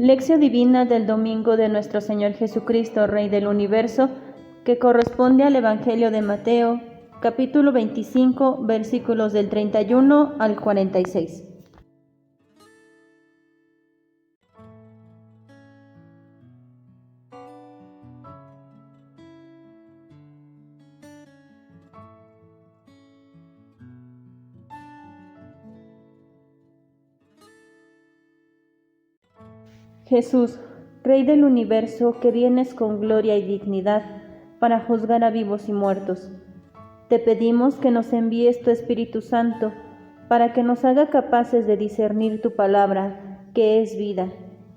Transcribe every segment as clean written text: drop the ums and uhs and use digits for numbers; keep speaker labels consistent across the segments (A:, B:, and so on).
A: Lección divina del domingo de nuestro Señor Jesucristo, Rey del Universo, que corresponde al Evangelio de Mateo, capítulo 25, versículos del 31 al 46. Jesús, Rey del Universo, que vienes con gloria y dignidad para juzgar a vivos y muertos, te pedimos que nos envíes tu Espíritu Santo para que nos haga capaces de discernir tu palabra, que es vida,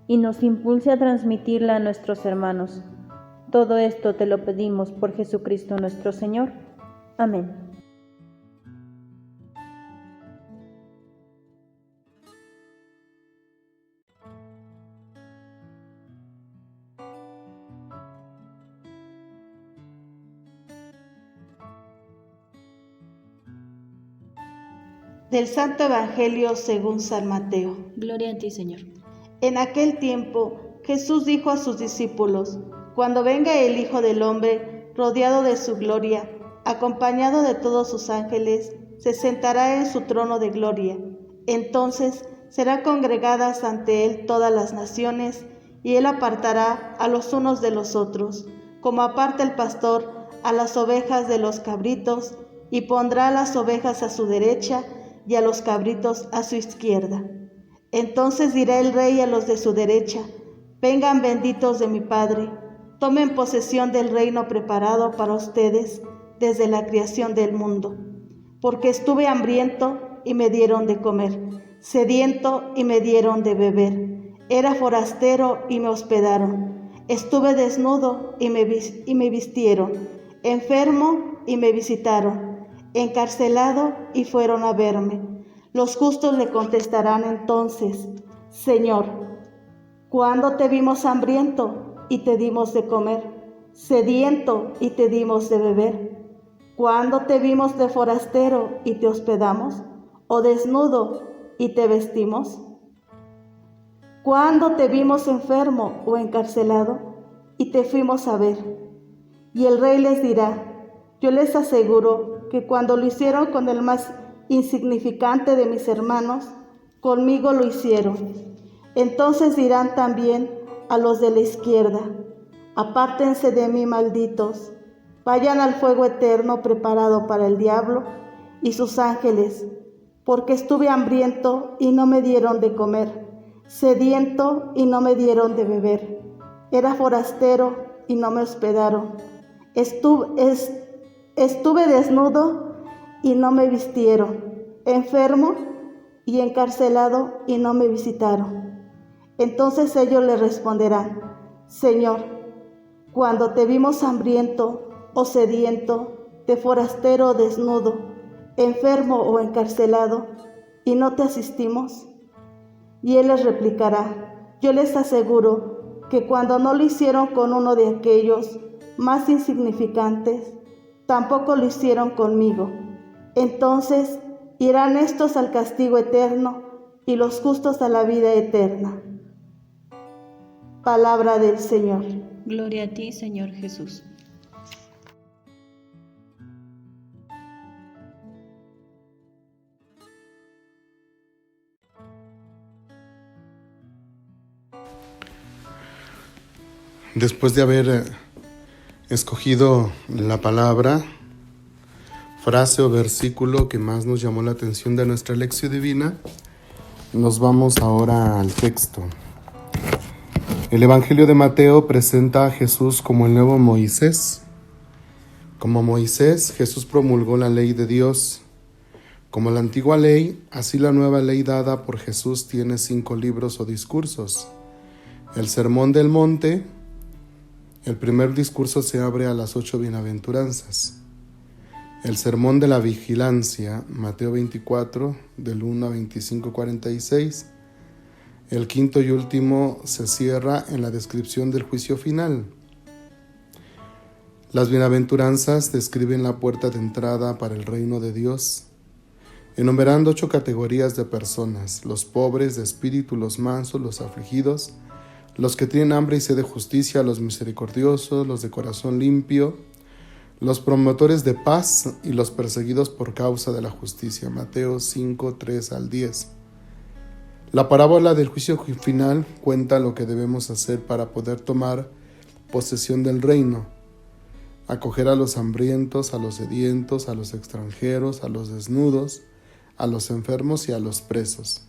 A: y nos impulse a transmitirla a nuestros hermanos. Todo esto te lo pedimos por Jesucristo nuestro Señor. Amén.
B: Del Santo Evangelio según San Mateo.
A: Gloria a ti, Señor.
B: En aquel tiempo, Jesús dijo a sus discípulos: Cuando venga el Hijo del Hombre, rodeado de su gloria, acompañado de todos sus ángeles, se sentará en su trono de gloria. Entonces serán congregadas ante él todas las naciones, y él apartará a los unos de los otros, como aparta el pastor a las ovejas de los cabritos, y pondrá a las ovejas a su derecha y a los cabritos a su izquierda. Entonces dirá el Rey a los de su derecha: Vengan benditos de mi Padre, tomen posesión del reino preparado para ustedes desde la creación del mundo. Porque estuve hambriento y me dieron de comer, sediento y me dieron de beber, era forastero y me hospedaron, estuve desnudo y me vistieron, enfermo y me visitaron, encarcelado y fueron a verme. Los justos le contestarán entonces: Señor, ¿cuándo te vimos hambriento y te dimos de comer, sediento y te dimos de beber? ¿Cuándo te vimos de forastero y te hospedamos, o desnudo y te vestimos? ¿Cuándo te vimos enfermo o encarcelado y te fuimos a ver? Y el Rey les dirá: Yo les aseguro que cuando lo hicieron con el más insignificante de mis hermanos, conmigo lo hicieron. Entonces dirán también a los de la izquierda: Apártense de mí, malditos, vayan al fuego eterno preparado para el diablo y sus ángeles, porque estuve hambriento y no me dieron de comer, sediento y no me dieron de beber, era forastero y no me hospedaron, estuve desnudo y no me vistieron, enfermo y encarcelado y no me visitaron. Entonces ellos le responderán: Señor, cuando te vimos hambriento o sediento, de forastero o desnudo, enfermo o encarcelado, y no te asistimos. Y él les replicará: Yo les aseguro que cuando no lo hicieron con uno de aquellos más insignificantes, tampoco lo hicieron conmigo. Entonces irán estos al castigo eterno y los justos a la vida eterna. Palabra del Señor.
A: Gloria a ti, Señor Jesús.
C: Después de haber escogido la palabra, frase o versículo que más nos llamó la atención de nuestra lección divina, nos vamos ahora al texto. El Evangelio de Mateo presenta a Jesús como el nuevo Moisés. Como Moisés, Jesús promulgó la ley de Dios. Como la antigua ley, así la nueva ley dada por Jesús tiene 5 libros o discursos. El Sermón del Monte. El primer discurso se abre a las 8 bienaventuranzas. El Sermón de la Vigilancia, Mateo 24, del 1 a 25, 46. El quinto y último se cierra en la descripción del juicio final. Las bienaventuranzas describen la puerta de entrada para el reino de Dios, enumerando 8 categorías de personas: los pobres de espíritu, los mansos, los afligidos, los que tienen hambre y sed de justicia, los misericordiosos, los de corazón limpio, los promotores de paz y los perseguidos por causa de la justicia. Mateo 5, 3 al 10. La parábola del juicio final cuenta lo que debemos hacer para poder tomar posesión del reino: acoger a los hambrientos, a los sedientos, a los extranjeros, a los desnudos, a los enfermos y a los presos.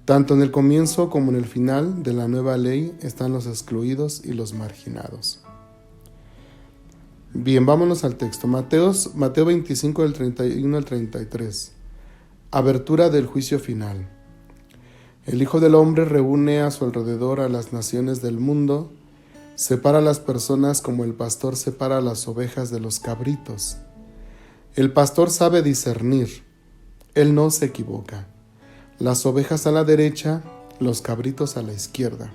C: Tanto en el comienzo como en el final de la nueva ley están los excluidos y los marginados. Bien, vámonos al texto. Mateo 25 del 31 al 33. Abertura del juicio final. El Hijo del Hombre reúne a su alrededor a las naciones del mundo, separa a las personas como el pastor separa a las ovejas de los cabritos. El pastor sabe discernir, él no se equivoca. Las ovejas a la derecha, los cabritos a la izquierda.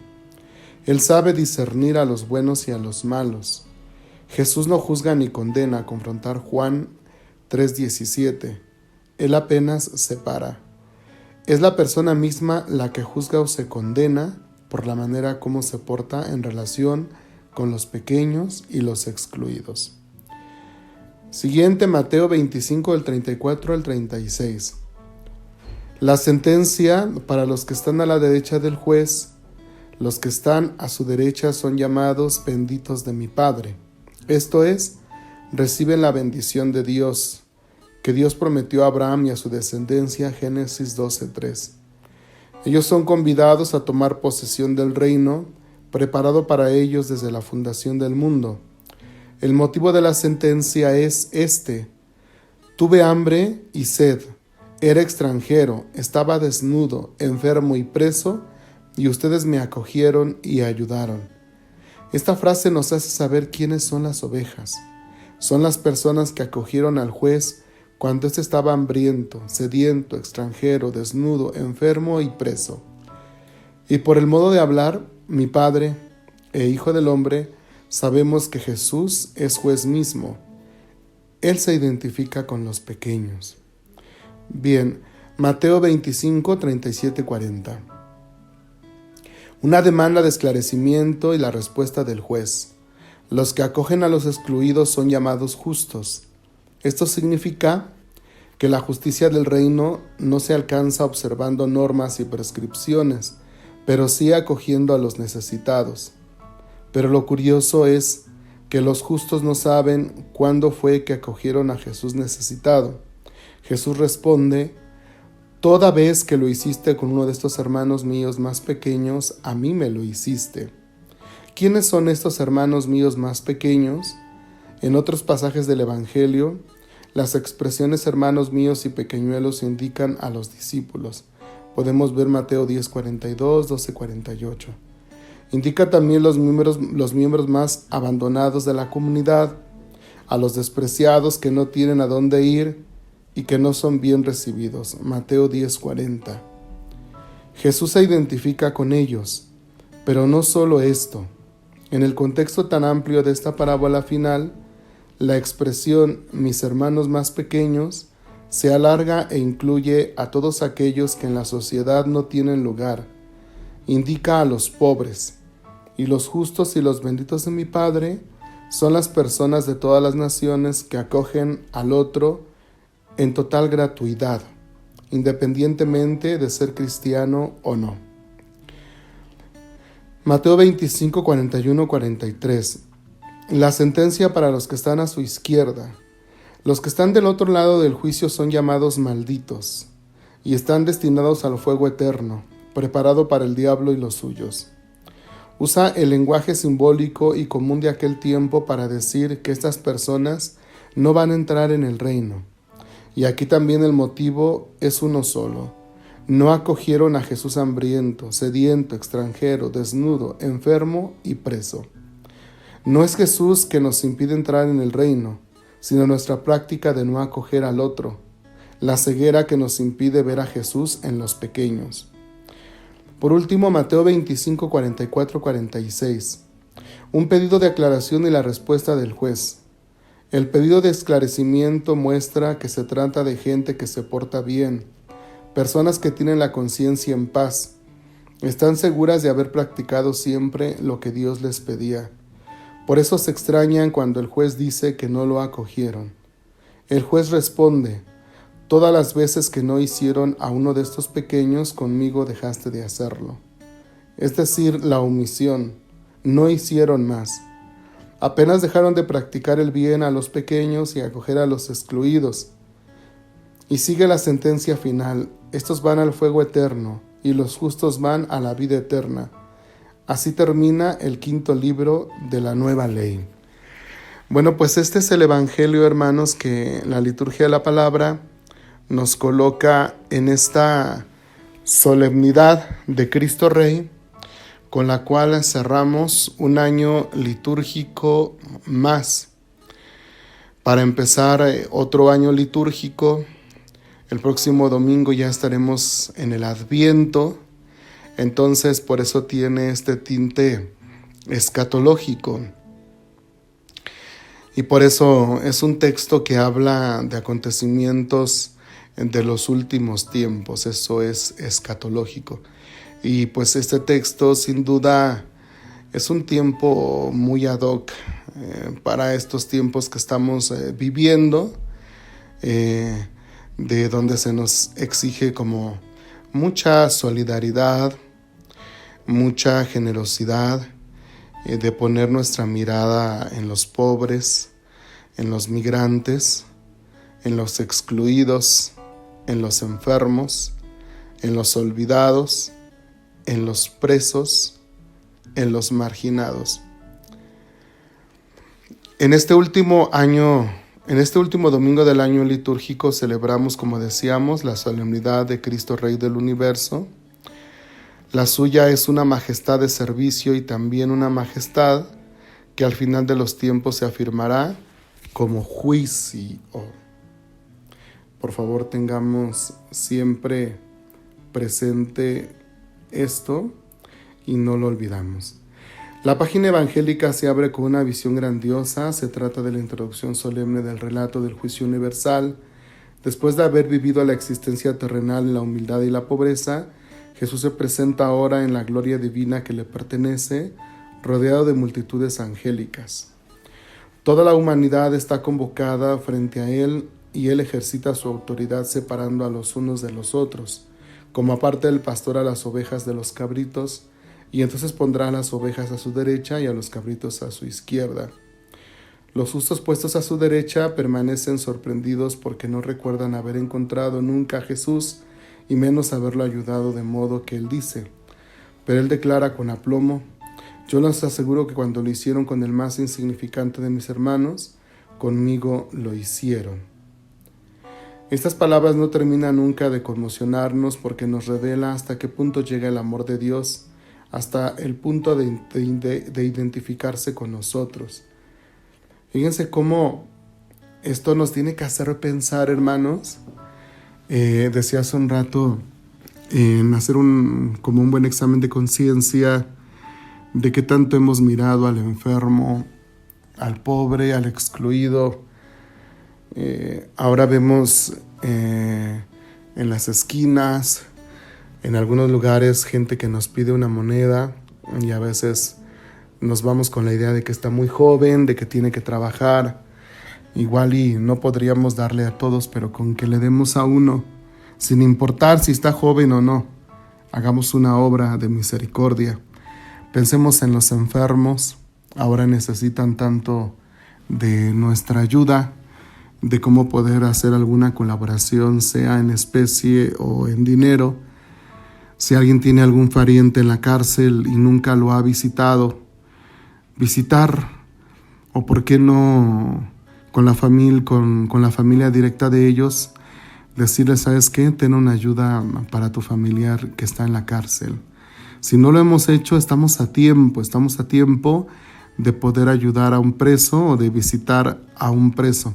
C: Él sabe discernir a los buenos y a los malos. Jesús no juzga ni condena, confrontar Juan 3:17. Él apenas separa. Es la persona misma la que juzga o se condena por la manera como se porta en relación con los pequeños y los excluidos. Siguiente, Mateo 25 del 34 al 36. La sentencia para los que están a la derecha del juez: los que están a su derecha son llamados benditos de mi Padre. Esto es, reciben la bendición de Dios, que Dios prometió a Abraham y a su descendencia, Génesis 12:3. Ellos son convidados a tomar posesión del reino, preparado para ellos desde la fundación del mundo. El motivo de la sentencia es este: tuve hambre y sed, era extranjero, estaba desnudo, enfermo y preso, y ustedes me acogieron y ayudaron. Esta frase nos hace saber quiénes son las ovejas. Son las personas que acogieron al juez cuando éste estaba hambriento, sediento, extranjero, desnudo, enfermo y preso. Y por el modo de hablar, mi Padre e Hijo del Hombre, sabemos que Jesús es juez mismo. Él se identifica con los pequeños. Bien, Mateo 25, 37, 40. Una demanda de esclarecimiento y la respuesta del juez. Los que acogen a los excluidos son llamados justos. Esto significa que la justicia del reino no se alcanza observando normas y prescripciones, pero sí acogiendo a los necesitados. Pero lo curioso es que los justos no saben cuándo fue que acogieron a Jesús necesitado. Jesús responde: toda vez que lo hiciste con uno de estos hermanos míos más pequeños, a mí me lo hiciste. ¿Quiénes son estos hermanos míos más pequeños? En otros pasajes del Evangelio, las expresiones hermanos míos y pequeñuelos indican a los discípulos. Podemos ver Mateo 10:42, 12:48. Indica también los miembros más abandonados de la comunidad, a los despreciados que no tienen a dónde ir y que no son bien recibidos. Mateo 10:40. Jesús se identifica con ellos, pero no solo esto. En el contexto tan amplio de esta parábola final, la expresión mis hermanos más pequeños se alarga e incluye a todos aquellos que en la sociedad no tienen lugar. Indica a los pobres, y los justos y los benditos de mi Padre son las personas de todas las naciones que acogen al otro en total gratuidad, independientemente de ser cristiano o no. Mateo 25, 41, 43. La sentencia para los que están a su izquierda. Los que están del otro lado del juicio son llamados malditos y están destinados al fuego eterno, preparado para el diablo y los suyos. Usa el lenguaje simbólico y común de aquel tiempo para decir que estas personas no van a entrar en el reino. Y aquí también el motivo es uno solo. No acogieron a Jesús hambriento, sediento, extranjero, desnudo, enfermo y preso. No es Jesús que nos impide entrar en el reino, sino nuestra práctica de no acoger al otro, la ceguera que nos impide ver a Jesús en los pequeños. Por último, Mateo 25, 44, 46. Un pedido de aclaración y la respuesta del juez. El pedido de esclarecimiento muestra que se trata de gente que se porta bien, personas que tienen la conciencia en paz. Están seguras de haber practicado siempre lo que Dios les pedía. Por eso se extrañan cuando el juez dice que no lo acogieron. El juez responde: todas las veces que no hicieron a uno de estos pequeños, conmigo dejaste de hacerlo. Es decir, la omisión. No hicieron más. Apenas dejaron de practicar el bien a los pequeños y acoger a los excluidos. Y sigue la sentencia final: estos van al fuego eterno, y los justos van a la vida eterna. Así termina el 5º libro de la Nueva Ley. Bueno, pues este es el Evangelio, hermanos, que la liturgia de la palabra nos coloca en esta solemnidad de Cristo Rey, con la cual cerramos un año litúrgico más. Para empezar otro año litúrgico, el próximo domingo ya estaremos en el Adviento, entonces por eso tiene este tinte escatológico. Y por eso es un texto que habla de acontecimientos de los últimos tiempos, eso es escatológico. Y pues este texto sin duda es un tiempo muy ad hoc para estos tiempos que estamos viviendo, de donde se nos exige como mucha solidaridad, mucha generosidad, de poner nuestra mirada en los pobres, en los migrantes, en los excluidos, en los enfermos, en los olvidados, en los presos, en los marginados. En este último domingo del año litúrgico celebramos, como decíamos, la solemnidad de Cristo Rey del Universo. La suya es una majestad de servicio y también una majestad que al final de los tiempos se afirmará como juicio. Por favor, tengamos siempre presente esto y no lo olvidamos. La página evangélica se abre con una visión grandiosa. Se trata de la introducción solemne del relato del juicio universal. Después de haber vivido la existencia terrenal en la humildad y la pobreza, Jesús se presenta ahora en la gloria divina que le pertenece, rodeado de multitudes angélicas. Toda la humanidad está convocada frente a Él y Él ejercita su autoridad separando a los unos de los otros, como aparta el pastor a las ovejas de los cabritos, y entonces pondrá a las ovejas a su derecha y a los cabritos a su izquierda. Los justos puestos a su derecha permanecen sorprendidos porque no recuerdan haber encontrado nunca a Jesús y menos haberlo ayudado, de modo que Él dice, pero Él declara con aplomo: yo les aseguro que cuando lo hicieron con el más insignificante de mis hermanos, conmigo lo hicieron. Estas palabras no terminan nunca de conmocionarnos porque nos revela hasta qué punto llega el amor de Dios, hasta el punto de identificarse con nosotros. Fíjense cómo esto nos tiene que hacer pensar, hermanos. Decía hace un rato en hacer como un buen examen de conciencia de qué tanto hemos mirado al enfermo, al pobre, al excluido. Ahora vemos en las esquinas, en algunos lugares, gente que nos pide una moneda y a veces nos vamos con la idea de que está muy joven, de que tiene que trabajar. Igual y no podríamos darle a todos, pero con que le demos a uno, sin importar si está joven o no, hagamos una obra de misericordia. Pensemos en los enfermos, ahora necesitan tanto de nuestra ayuda, de cómo poder hacer alguna colaboración, sea en especie o en dinero. Si alguien tiene algún pariente en la cárcel y nunca lo ha visitado, visitar, o por qué no con la familia directa de ellos, decirles: ¿sabes qué? Ten una ayuda para tu familiar que está en la cárcel. Si no lo hemos hecho, estamos a tiempo de poder ayudar a un preso o de visitar a un preso.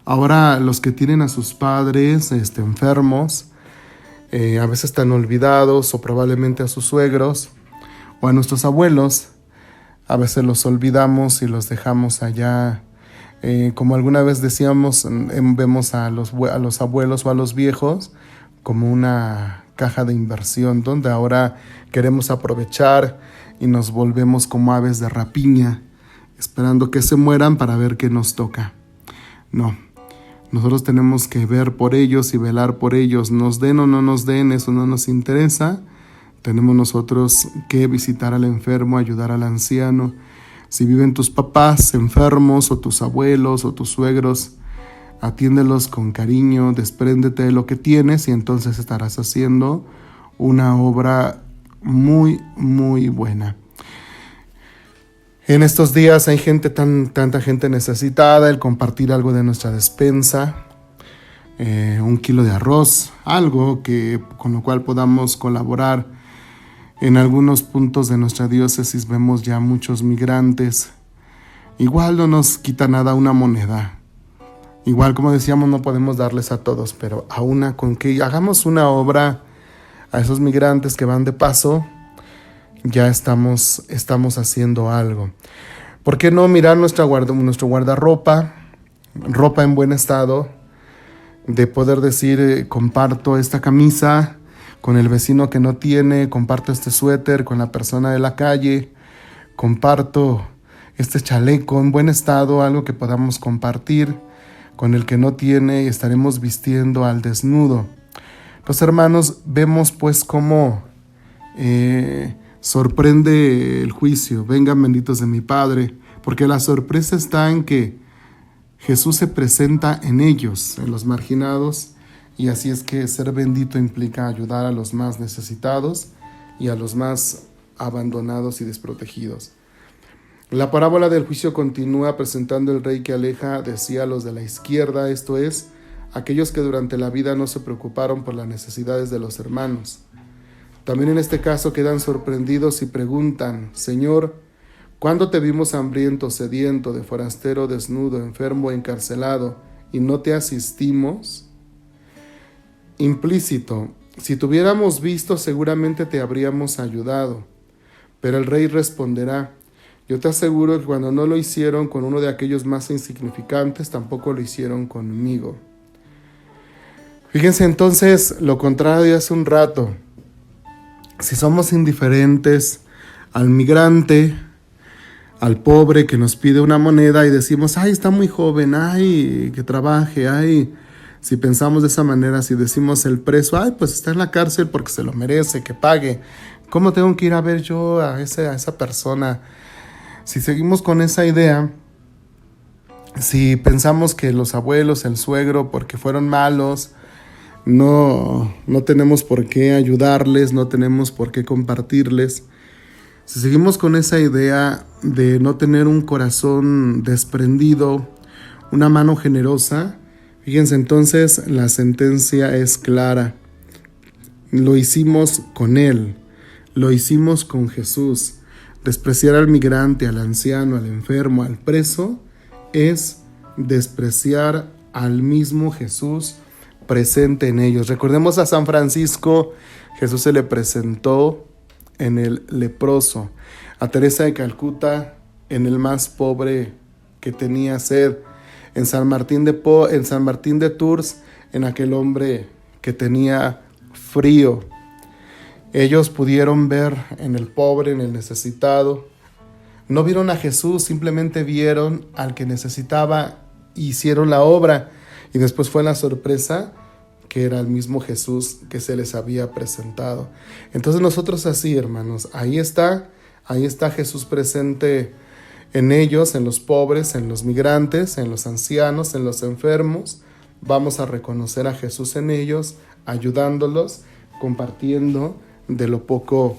C: Ahora, los que tienen a sus padres enfermos, a veces están olvidados, o probablemente a sus suegros o a nuestros abuelos, a veces los olvidamos y los dejamos allá. Como alguna vez decíamos, vemos a los abuelos o a los viejos como una caja de inversión, donde ahora queremos aprovechar y nos volvemos como aves de rapiña, esperando que se mueran para ver qué nos toca. No, nosotros tenemos que ver por ellos y velar por ellos. Nos den o no nos den, eso no nos interesa. Tenemos nosotros que visitar al enfermo, ayudar al anciano. Si viven tus papás enfermos o tus abuelos o tus suegros, atiéndelos con cariño, despréndete de lo que tienes y entonces estarás haciendo una obra muy, muy buena. En estos días hay tanta gente necesitada, el compartir algo de nuestra despensa, 1 kilo de arroz, algo con lo cual podamos colaborar. En algunos puntos de nuestra diócesis vemos ya muchos migrantes. Igual no nos quita nada una moneda. Igual, como decíamos, no podemos darles a todos, pero con que hagamos una obra a esos migrantes que van de paso, ya estamos haciendo algo. ¿Por qué no mirar nuestro guardarropa, ropa en buen estado, de poder decir, comparto esta camisa con el vecino que no tiene, comparto este suéter con la persona de la calle, comparto este chaleco en buen estado, algo que podamos compartir con el que no tiene, y estaremos vistiendo al desnudo. Los hermanos, vemos pues cómo sorprende el juicio. Vengan benditos de mi Padre, porque la sorpresa está en que Jesús se presenta en ellos, en los marginados, y así es que ser bendito implica ayudar a los más necesitados y a los más abandonados y desprotegidos. La parábola del juicio continúa presentando el rey que aleja de sí a los de la izquierda, esto es, aquellos que durante la vida no se preocuparon por las necesidades de los hermanos. También en este caso quedan sorprendidos y preguntan, Señor, ¿cuándo te vimos hambriento, sediento, de forastero, desnudo, enfermo, encarcelado, y no te asistimos? Implícito, si te hubiéramos visto seguramente te habríamos ayudado. Pero el rey responderá, yo te aseguro que cuando no lo hicieron con uno de aquellos más insignificantes, tampoco lo hicieron conmigo. Fíjense entonces lo contrario de hace un rato. Si somos indiferentes al migrante, al pobre que nos pide una moneda y decimos, ay, está muy joven, ay, que trabaje, ay. Si pensamos de esa manera, si decimos el preso, ay, pues está en la cárcel porque se lo merece, que pague. ¿Cómo tengo que ir a ver yo a esa persona? Si seguimos con esa idea, si pensamos que los abuelos, el suegro, porque fueron malos, no tenemos por qué ayudarles, no tenemos por qué compartirles. Si seguimos con esa idea de no tener un corazón desprendido, una mano generosa, fíjense entonces, la sentencia es clara. Lo hicimos con Él, lo hicimos con Jesús. Despreciar al migrante, al anciano, al enfermo, al preso, es despreciar al mismo Jesús presente en ellos. Recordemos a San Francisco, Jesús se le presentó en el leproso, a Teresa de Calcuta en el más pobre que tenía sed, en San Martín de Tours en aquel hombre que tenía frío. Ellos pudieron ver en el pobre, en el necesitado. No vieron a Jesús, simplemente vieron al que necesitaba, hicieron la obra. Y después fue la sorpresa que era el mismo Jesús que se les había presentado. Entonces nosotros así, hermanos, ahí está Jesús presente en ellos, en los pobres, en los migrantes, en los ancianos, en los enfermos. Vamos a reconocer a Jesús en ellos, ayudándolos, compartiendo de lo poco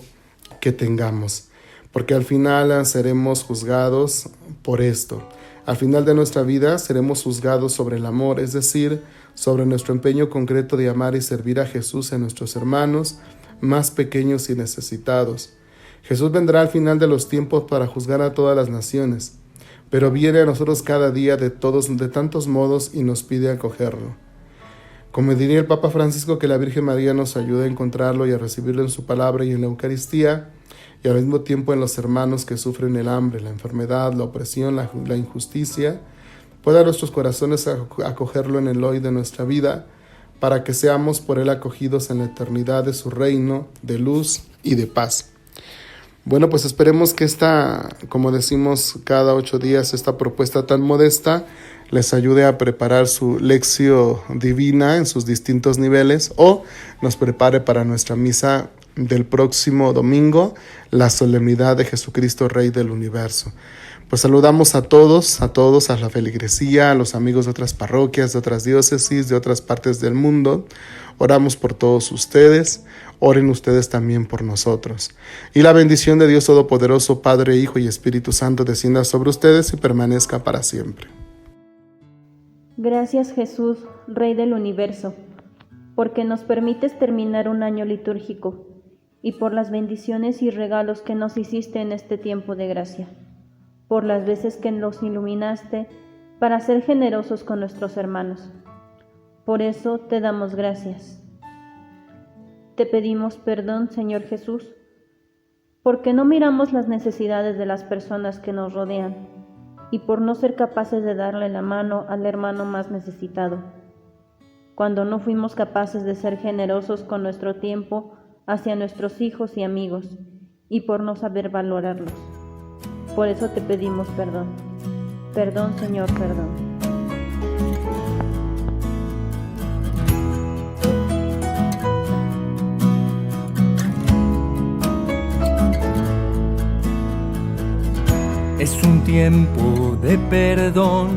C: que tengamos, porque al final seremos juzgados por esto. Al final de nuestra vida seremos juzgados sobre el amor, es decir, sobre nuestro empeño concreto de amar y servir a Jesús en nuestros hermanos más pequeños y necesitados. Jesús vendrá al final de los tiempos para juzgar a todas las naciones, pero viene a nosotros cada día de tantos modos y nos pide acogerlo. Como diría el Papa Francisco, que la Virgen María nos ayude a encontrarlo y a recibirlo en su palabra y en la Eucaristía, y al mismo tiempo en los hermanos que sufren el hambre, la enfermedad, la opresión, la injusticia. Pueda nuestros corazones acogerlo en el hoy de nuestra vida, para que seamos por Él acogidos en la eternidad de su reino, de luz y de paz. Bueno, pues esperemos que como decimos cada 8 días, esta propuesta tan modesta les ayude a preparar su lección divina en sus distintos niveles o nos prepare para nuestra misa del próximo domingo, la solemnidad de Jesucristo, Rey del Universo. Pues saludamos a todos, a la feligresía, a los amigos de otras parroquias, de otras diócesis, de otras partes del mundo. Oramos por todos ustedes, oren ustedes también por nosotros. Y la bendición de Dios Todopoderoso, Padre, Hijo y Espíritu Santo, descienda sobre ustedes y permanezca para siempre.
A: Gracias, Jesús, Rey del Universo, porque nos permites terminar un año litúrgico y por las bendiciones y regalos que nos hiciste en este tiempo de gracia, por las veces que nos iluminaste para ser generosos con nuestros hermanos. Por eso te damos gracias. Te pedimos perdón, Señor Jesús, porque no miramos las necesidades de las personas que nos rodean y por no ser capaces de darle la mano al hermano más necesitado, cuando no fuimos capaces de ser generosos con nuestro tiempo hacia nuestros hijos y amigos y por no saber valorarlos. Por eso te pedimos perdón. Perdón, Señor, perdón.
D: Es un tiempo de perdón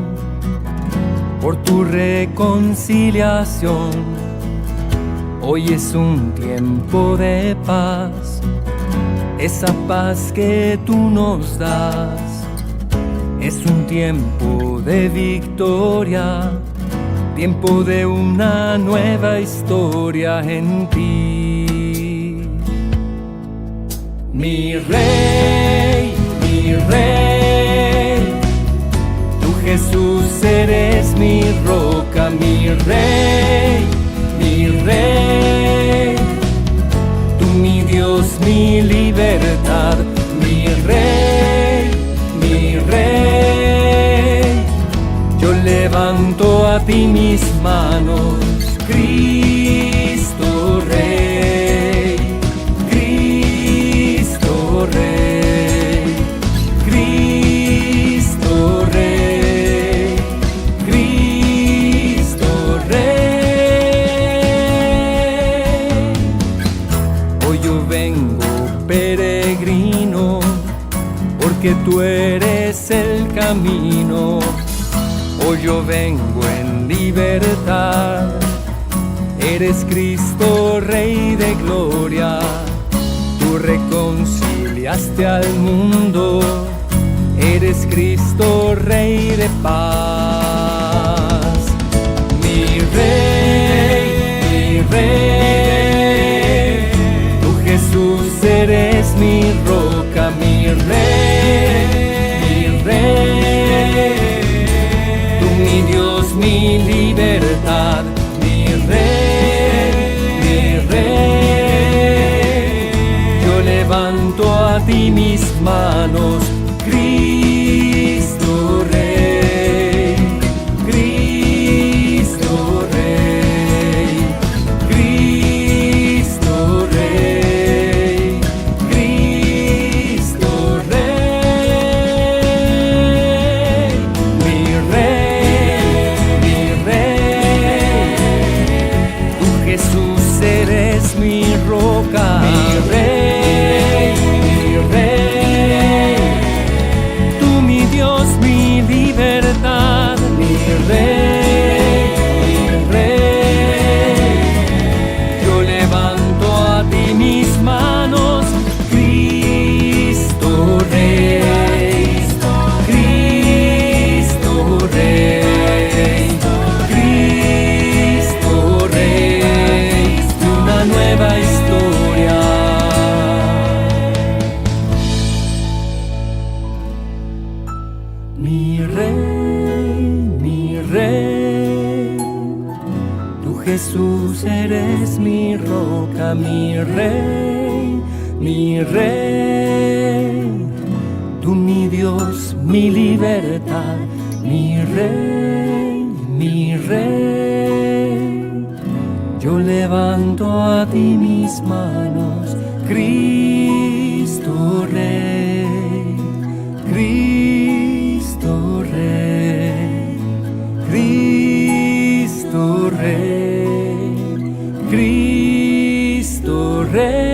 D: por tu reconciliación. Hoy es un tiempo de paz, esa paz que tú nos das. Es un tiempo de victoria, tiempo de una nueva historia en ti. Mi Rey, tú Jesús eres mi roca, mi Rey, tú mi Dios, mi libertad, mi Rey, yo levanto a ti mis manos, Cristo Rey, Cristo Rey, Cristo Rey, Cristo Rey. Hoy yo vengo peregrino, porque tú eres el camino. Hoy yo vengo en libertad, eres Cristo Rey de gloria. Tú reconciliaste al mundo, eres Cristo Rey de paz. Mi Rey, tú Jesús eres mi roca, mi Rey, tú mi Dios, mi libertad, mi Rey, yo levanto a ti mis manos, Cristo Rey, Cristo Rey, Cristo Rey, Cristo Rey, mi Rey, tú Jesús eres mi roca, mi Rey, tú mi Dios, mi libertad, mi Rey, yo levanto a ti mis manos, Cristo Rey, Cristo Rey, Cristo Rey, una nueva historia. Mi Rey, tú Jesús eres mi roca, mi Rey, tú mi Dios, mi libertad, mi Rey, yo levanto a ti mis manos, Cristo Rey, Cristo Rey, Cristo Rey, Cristo Rey.